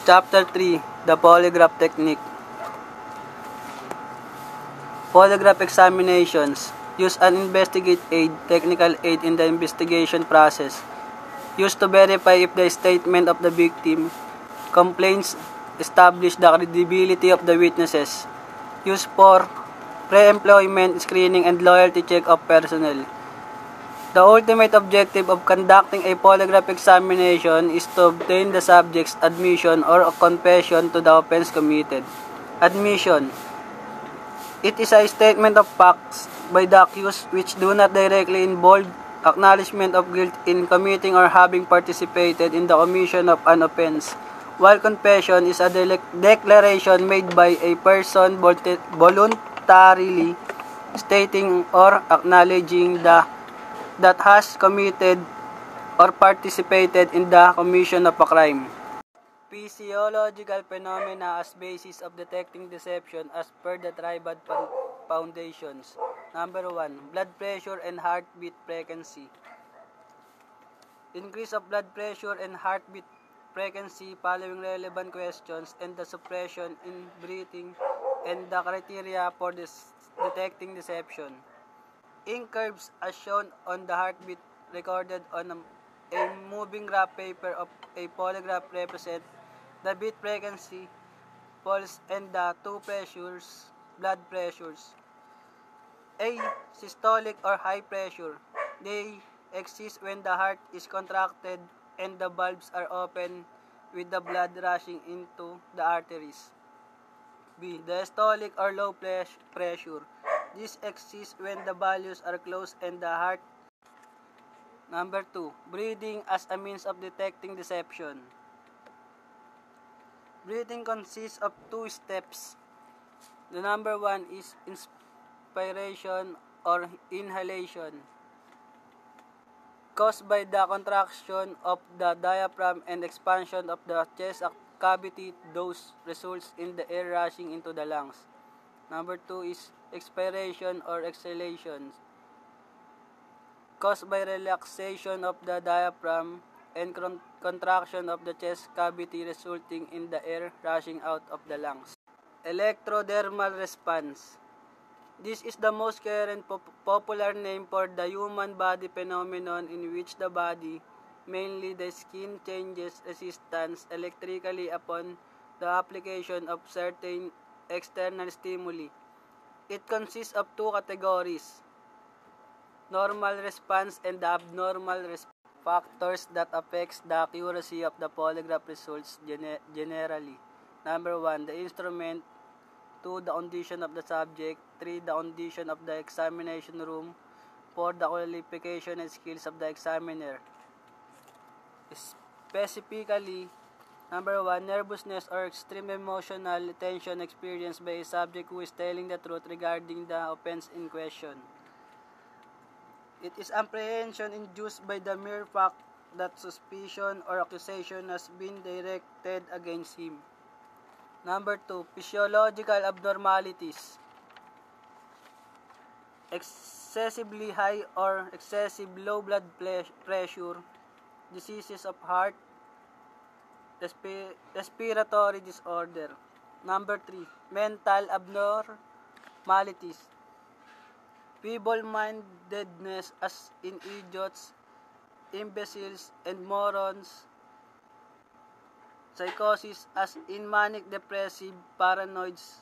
Chapter 3, The Polygraph Technique. Polygraph examinations use an investigate aid, technical aid in the investigation process, used to verify if the statement of the victim complaints establish the credibility of the witnesses, used for pre-employment screening and loyalty check of personnel. The ultimate objective of conducting a polygraph examination is to obtain the subject's admission or a confession to the offense committed. Admission. It is a statement of facts by the accused which do not directly involve acknowledgement of guilt in committing or having participated in the commission of an offense, while confession is a declaration made by a person voluntarily stating or acknowledging that has committed or participated in the commission of a crime. Physiological phenomena as basis of detecting deception as per the Tribad Foundations. Number 1. Blood pressure and heartbeat frequency. Increase of blood pressure and heartbeat frequency following relevant questions and the suppression in breathing and the criteria for detecting deception. Ink curves as shown on the heartbeat recorded on a moving graph paper of a polygraph represent the beat frequency, pulse, and the two blood pressures. A. Systolic or high pressure. They exist when the heart is contracted and the valves are open with the blood rushing into the arteries. B. Diastolic or low pressure. This exists when the values are closed and the heart. Number 2. Breathing as a means of detecting deception. Breathing consists of two steps. The number 1 is inspiration or inhalation, caused by the contraction of the diaphragm and expansion of the chest cavity. Those results in the air rushing into the lungs. Number 2 is expiration or exhalation, caused by relaxation of the diaphragm and contraction of the chest cavity resulting in the air rushing out of the lungs. Electrodermal response. This is the most current popular name for the human body phenomenon in which the body, mainly the skin, changes resistance electrically upon the application of certain external stimuli. It consists of two categories: normal response and the abnormal response. Factors that affects the accuracy of the polygraph results generally. Number 1, the instrument. 2, the condition of the subject. 3, the condition of the examination room. 4, the qualification and skills of the examiner. Specifically, number 1, nervousness or extreme emotional tension experienced by a subject who is telling the truth regarding the offense in question. It is apprehension induced by the mere fact that suspicion or accusation has been directed against him. Number 2, physiological abnormalities. Excessively high or excessive low blood pressure, diseases of heart, respiratory disorder. Number 3, mental abnormalities. Feeble-mindedness as in idiots, imbeciles, and morons. Psychosis as in manic depressive, paranoids,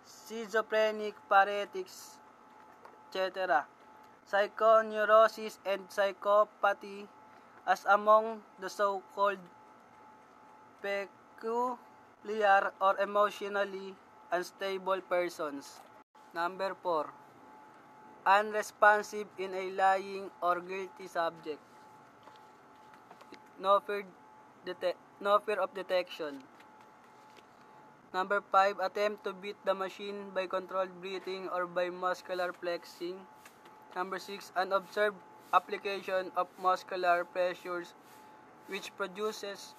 schizophrenic, paretics, etc. Psychoneurosis and psychopathy as among the so-called peculiar or emotionally unstable persons. Number 4, unresponsive in a lying or guilty subject. No fear of detection. Number 5, attempt to beat the machine by controlled breathing or by muscular flexing. Number 6, unobserved application of muscular pressures which produces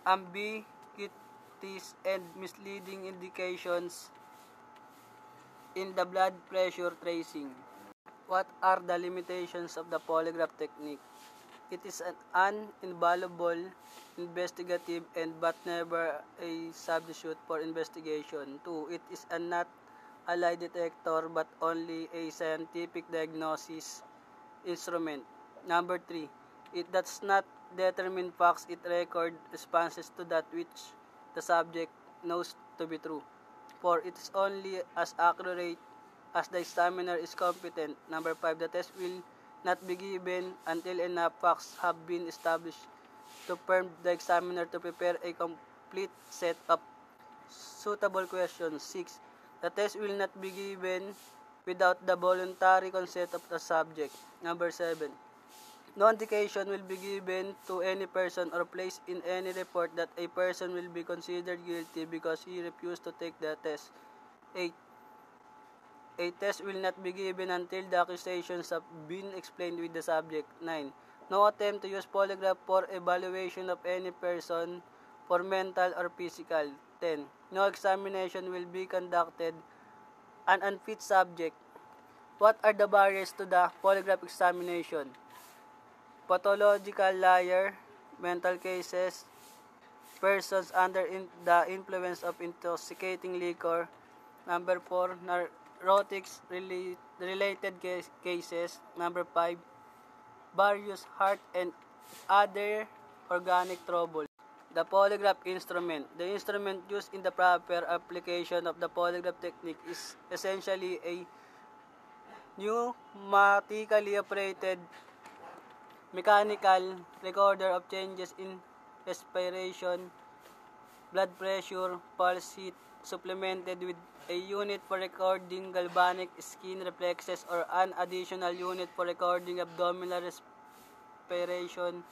ambiguities and misleading indications in the blood pressure tracing. What are the limitations of the polygraph technique? It is an invaluable investigative and but never a substitute for investigation. 2. It is not a lie detector but only a scientific diagnosis instrument. Number 3. It does not determine facts, it records responses to that which the subject knows to be true. 4. It is only as accurate as the examiner is competent. Number 5. The test will not be given until enough facts have been established to permit the examiner to prepare a complete set of suitable questions. 6. The test will not be given without the voluntary consent of the subject. Number 7. No indication will be given to any person or placed in any report that a person will be considered guilty because he refused to take the test. 8. A test will not be given until the accusations have been explained with the subject. 9. No attempt to use polygraph for evaluation of any person for mental or physical. 10. No examination will be conducted on unfit subject. What are the barriers to the polygraph examination? Pathological liar, mental cases, persons under the influence of intoxicating liquor. Number 4, narcotics related cases. Number 5, various heart and other organic trouble. The polygraph instrument. The instrument used in the proper application of the polygraph technique is essentially a pneumatically operated mechanical recorder of changes in respiration, blood pressure, pulse rate, supplemented with a unit for recording galvanic skin reflexes or an additional unit for recording abdominal respiration,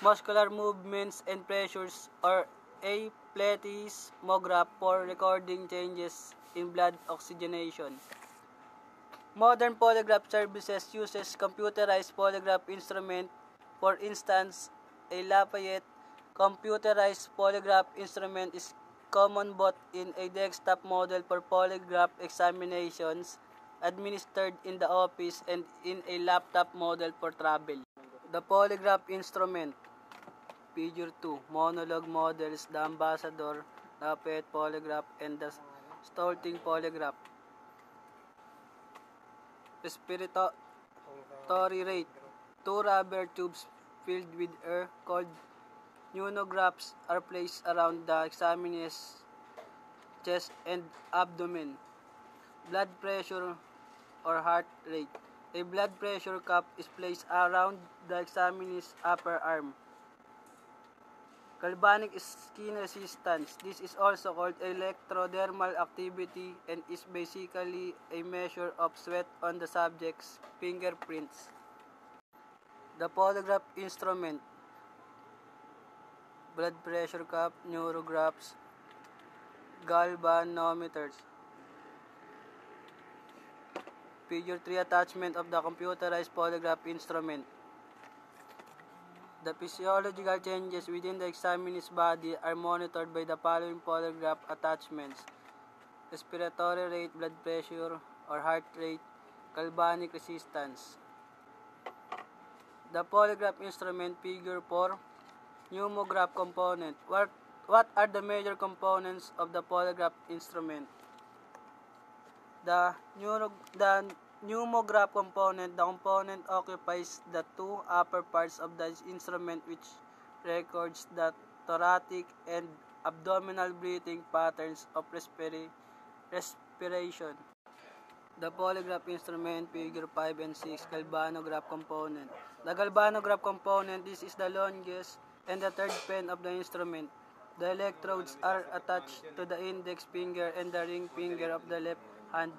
muscular movements and pressures, or a plethysmograph for recording changes in blood oxygenation. Modern polygraph services uses computerized polygraph instrument. For instance, a Lafayette computerized polygraph instrument is common both in a desktop model for polygraph examinations administered in the office and in a laptop model for travel. The polygraph instrument. Figure 2. Monologue models, the Ambassador, Lafayette polygraph, and the Stolting polygraph. Respiratory rate. 2 rubber tubes filled with air called pneumographs are placed around the examinee's chest and abdomen. Blood pressure or heart rate. A blood pressure cuff is placed around the examinee's upper arm. Galvanic skin resistance. This is also called electrodermal activity and is basically a measure of sweat on the subject's fingerprints. The polygraph instrument. Blood pressure cuff, neurographs, galvanometers. Figure 3 attachment of the computerized polygraph instrument. The physiological changes within the examinee's body are monitored by the following polygraph attachments: respiratory rate, blood pressure or heart rate, galvanic resistance. The polygraph instrument. Figure 4, pneumograph component. What are the major components of the polygraph instrument? The pneumograph component. The component occupies the two upper parts of the instrument which records the thoracic and abdominal breathing patterns of respiration. The polygraph instrument. Figure 5 and 6, galvanograph component. The galvanograph component, this is the longest and the third pen of the instrument. The electrodes are attached to the index finger and the ring finger of the left hand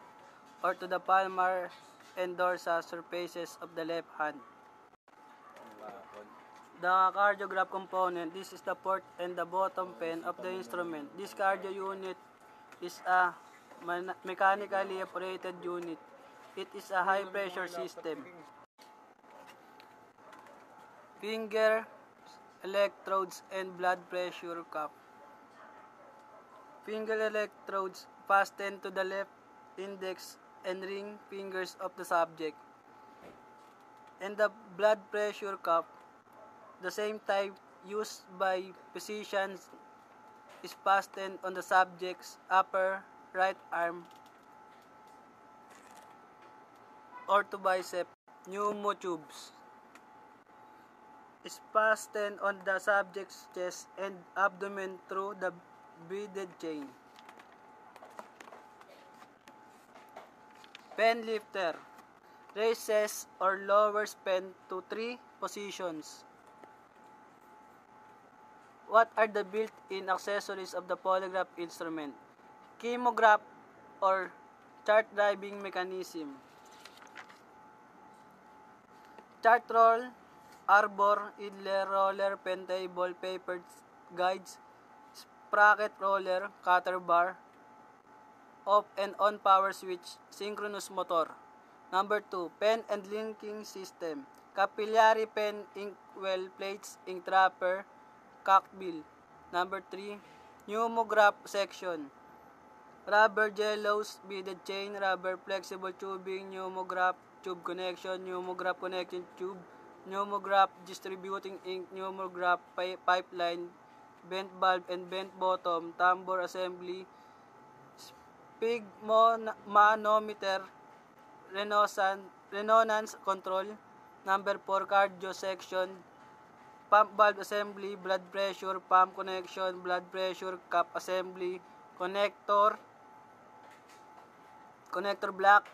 or to the palmar and dorsal surfaces of the left hand. The cardiograph component, this is the fourth and the bottom pen of the instrument. This cardio unit is a mechanically operated unit. It is a high pressure system. Finger electrodes and blood pressure cuff. Finger electrodes fasten to the left index and ring fingers of the subject. and the blood pressure cuff, the same type used by physicians, is fastened on the subject's upper right arm or to bicep. Pneumotubes is fastened on the subject's chest and abdomen through the beaded chain. Pen lifter raises or lowers pen to 3 positions. What are the built-in accessories of the polygraph instrument? Chemograph or chart driving mechanism. Chart roll, arbor, idler, roller, pen table, paper guides, sprocket roller, cutter bar, off and on power switch, synchronous motor. Number 2, pen and linking system. Capillary pen, inkwell, plates, ink dropper, cockbill. Number 3, pneumograph section. Rubber jellos, beaded chain, rubber flexible tubing, pneumograph, tube connection, pneumograph connection tube, pneumograph distributing ink, pneumograph pipeline, bent valve and bent bottom, tambour assembly, sphygmomanometer, resonance control. Number 4, cardio section, pump valve assembly, blood pressure, pump connection, blood pressure cup assembly, connector block,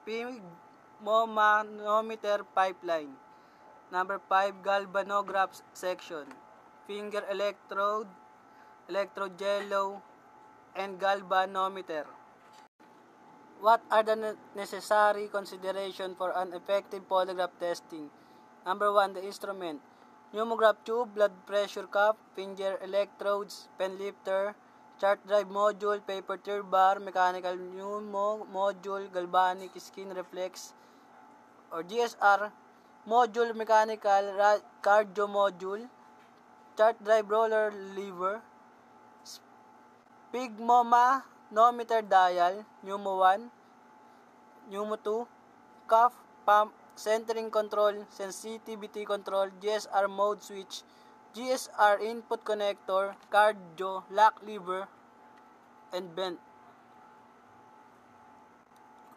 sphygmomanometer pipeline. Number 5, galvanograph section, finger electrode jello, and galvanometer. What are the necessary considerations for an effective polygraph testing? Number 1, the instrument. Pneumograph tube, blood pressure cuff, finger electrodes, pen lifter, chart drive module, paper tear bar, mechanical pneumo module, galvanic skin reflex or GSR module, mechanical cardio module, chart drive roller lever, sphygmomanometer dial, pneumo 1, pneumo 2, cuff, pump, centering control, sensitivity control, GSR mode switch, GSR input connector, cardio, lock lever, and bent.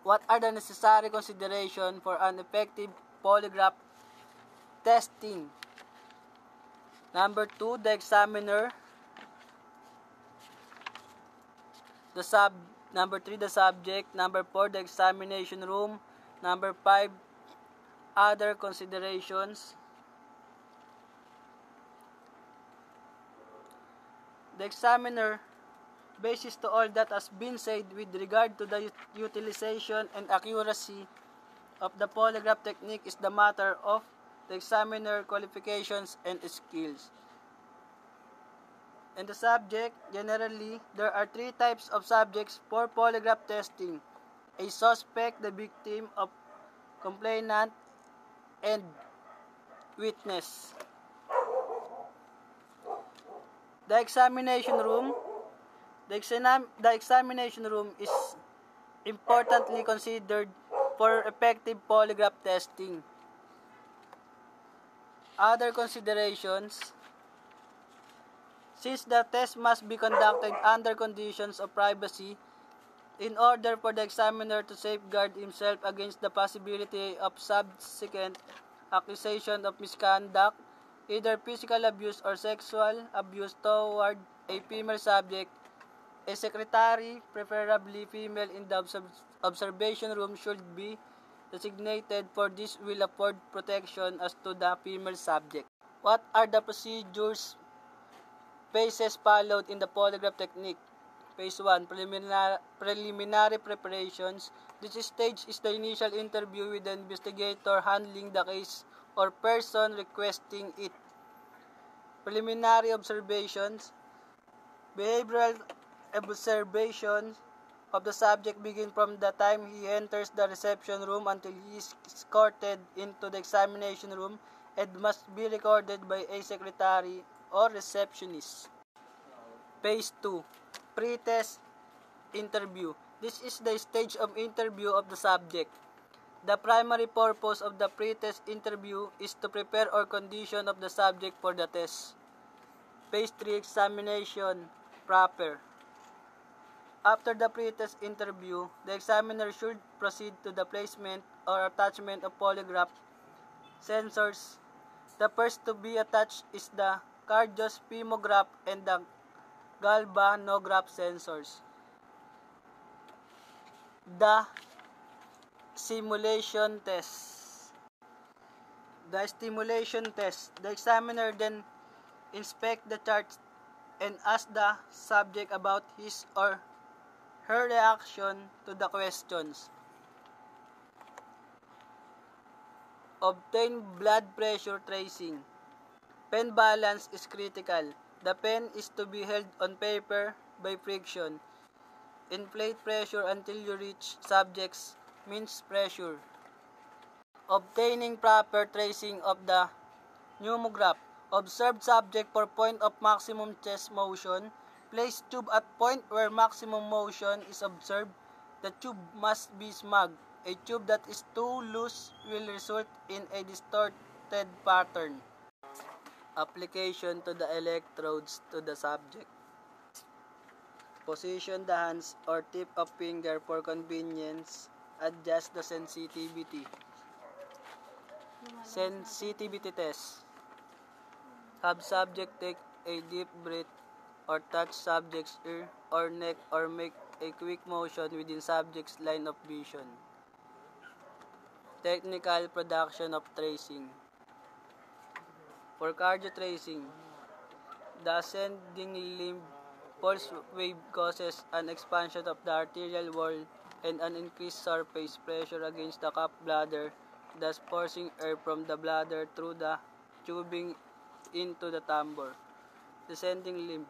What are the necessary considerations for an effective polygraph testing? Number 2, the examiner. Number 3, the subject. Number 4, the examination room. Number 5, other considerations. The examiner, basis to all that has been said with regard to the utilization and accuracy of the polygraph technique, is the matter of the examiner qualifications and skills. And the subject, generally, there are 3 types of subjects for polygraph testing: a suspect, the victim, of complainant, and witness. The examination room. The examination room is importantly considered for effective polygraph testing. Other considerations. Since the test must be conducted under conditions of privacy, in order for the examiner to safeguard himself against the possibility of subsequent accusation of misconduct, either physical abuse or sexual abuse toward a female subject, a secretary, preferably female, in the observation room should be designated, for this will afford protection as to the female subject. What are the phases followed in the polygraph technique? Phase 1, preliminary preparations. This stage is the initial interview with the investigator handling the case or person requesting it. Preliminary observations. Behavioral observations of the subject begin from the time he enters the reception room until he is escorted into the examination room and must be recorded by a secretary or receptionist. Phase 2, pre-test interview. This is the stage of interview of the subject. The primary purpose of the pre-test interview is to prepare or condition of the subject for the test. Phase 3 examination proper. After the pre-test interview, the examiner should proceed to the placement or attachment of polygraph sensors. The first to be attached is the cardiospimograph and the galvanograph sensors. The simulation test. The stimulation test. The examiner then inspect the charts and ask the subject about his or her reaction to the questions. Obtain blood pressure tracing. Pen balance is critical. The pen is to be held on paper by friction. Inflate pressure until you reach subject's mean pressure. Obtaining proper tracing of the pneumograph. Observe subject for point of maximum chest motion. Place tube at point where maximum motion is observed. The tube must be smooth. A tube that is too loose will result in a distorted pattern. Application to the electrodes to the subject. Position the hands or tip of finger for convenience. Adjust the sensitivity. Sensitivity test. Have subject take a deep breath or touch subject's ear or neck or make a quick motion within subject's line of vision. Technical production of tracing. For cardio tracing, the ascending limb pulse wave causes an expansion of the arterial wall and an increased surface pressure against the cup bladder, thus forcing air from the bladder through the tubing into the tambour. Descending limb.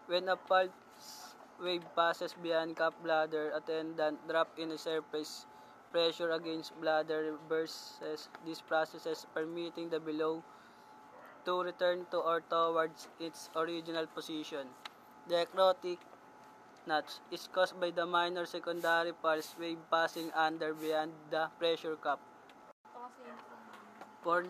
When a pulse wave passes beyond cup bladder, attendant drop in a surface pressure against bladder reverses these processes, permitting the below to return to or towards its original position. The ecrotic notch is caused by the minor secondary pulse wave passing under beyond the pressure cup. For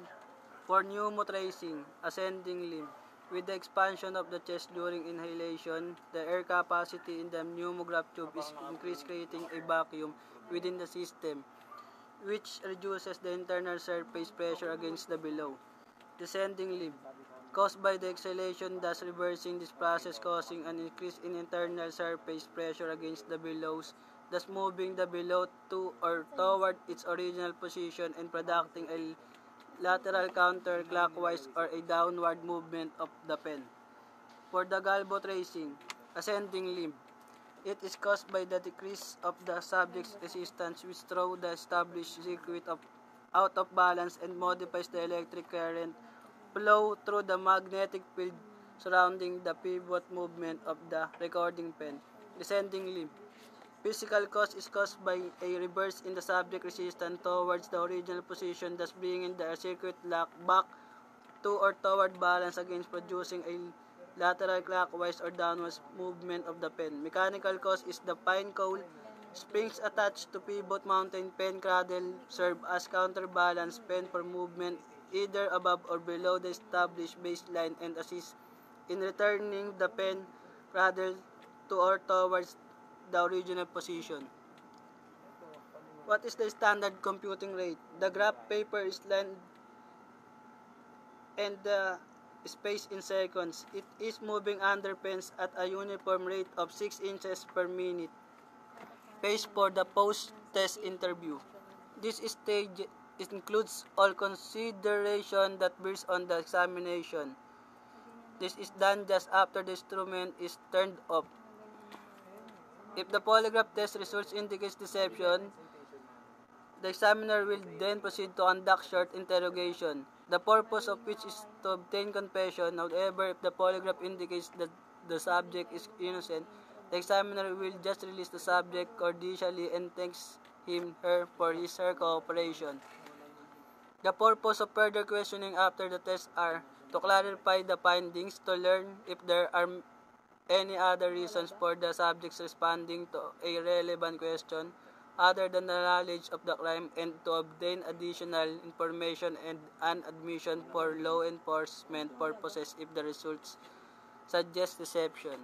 pneumotracing, ascending limb. With the expansion of the chest during inhalation, the air capacity in the pneumograph tube is increased, creating a vacuum within the system, which reduces the internal surface pressure against the below. Descending limb. Caused by the exhalation, thus reversing this process, causing an increase in internal surface pressure against the bellows, thus moving the bellow to or toward its original position and producing a lateral counterclockwise or a downward movement of the pen. For the galvo tracing, ascending limb. It is caused by the decrease of the subject's resistance, which throws the established circuit out of balance and modifies the electric current flow through the magnetic field surrounding the pivot movement of the recording pen. Descending limb. Physical cause is caused by a reverse in the subject resistance towards the original position, thus bringing the circuit lock back to or toward balance against producing a lateral clockwise or downwards movement of the pen. Mechanical cause is the pine cone. Springs attached to pivot mountain pen cradle serve as counterbalance pen for movement either above or below the established baseline and assist in returning the pen cradle to or towards the original position. What is the standard computing rate? The graph paper is lined and the space in seconds. It is moving under pens at a uniform rate of 6 inches per minute. Phase for the post-test interview. This stage includes all consideration that bears on the examination. This is done just after the instrument is turned off. If the polygraph test results indicates deception, the examiner will then proceed to conduct short interrogation, the purpose of which is to obtain confession. However, if the polygraph indicates that the subject is innocent, the examiner will just release the subject cordially and thanks him/her for his/her cooperation. The purpose of further questioning after the test are to clarify the findings, to learn if there are any other reasons for the subjects responding to a relevant question, other than the knowledge of the crime and to obtain additional information and an admission for law enforcement purposes if the results suggest deception.